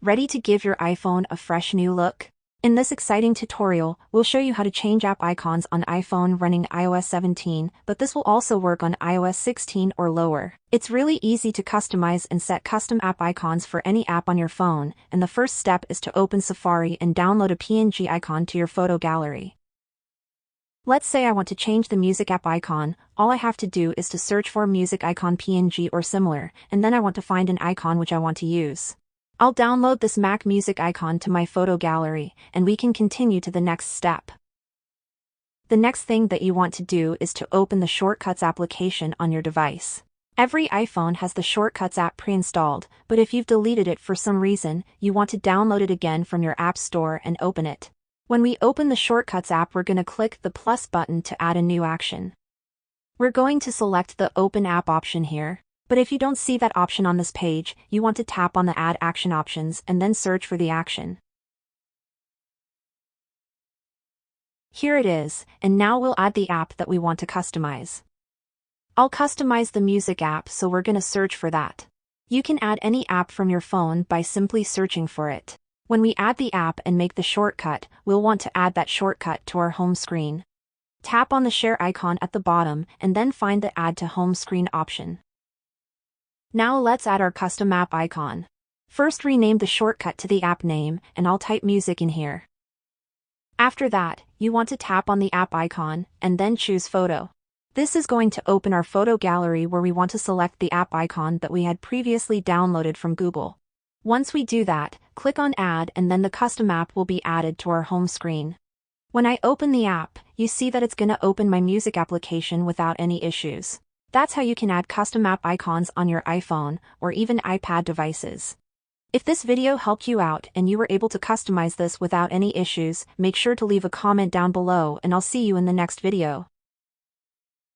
Ready to give your iPhone a fresh new look? In this exciting tutorial, we'll show you how to change app icons on iPhone running iOS 17, but this will also work on iOS 16 or lower. It's really easy to customize and set custom app icons for any app on your phone, and the first step is to open Safari and download a PNG icon to your photo gallery. Let's say I want to change the music app icon. All I have to do is to search for music icon PNG or similar, and then I want to find an icon which I want to use. I'll download this Mac music icon to my photo gallery, and we can continue to the next step. The next thing that you want to do is to open the Shortcuts application on your device. Every iPhone has the Shortcuts app pre-installed, but if you've deleted it for some reason, you want to download it again from your App Store and open it. When we open the Shortcuts app, we're going to click the plus button to add a new action. We're going to select the Open App option here. But if you don't see that option on this page, you want to tap on the Add Action options and then search for the action. Here it is, and now we'll add the app that we want to customize. I'll customize the music app, so we're going to search for that. You can add any app from your phone by simply searching for it. When we add the app and make the shortcut, we'll want to add that shortcut to our home screen. Tap on the share icon at the bottom and then find the Add to Home Screen option. Now let's add our custom app icon. First, rename the shortcut to the app name, and I'll type music in here. After that, you want to tap on the app icon, and then choose photo. This is going to open our photo gallery where we want to select the app icon that we had previously downloaded from Google. Once we do that, click on Add, and then the custom app will be added to our home screen. When I open the app, you see that it's going to open my music application without any issues. That's how you can add custom app icons on your iPhone or even iPad devices. If this video helped you out and you were able to customize this without any issues, make sure to leave a comment down below, and I'll see you in the next video.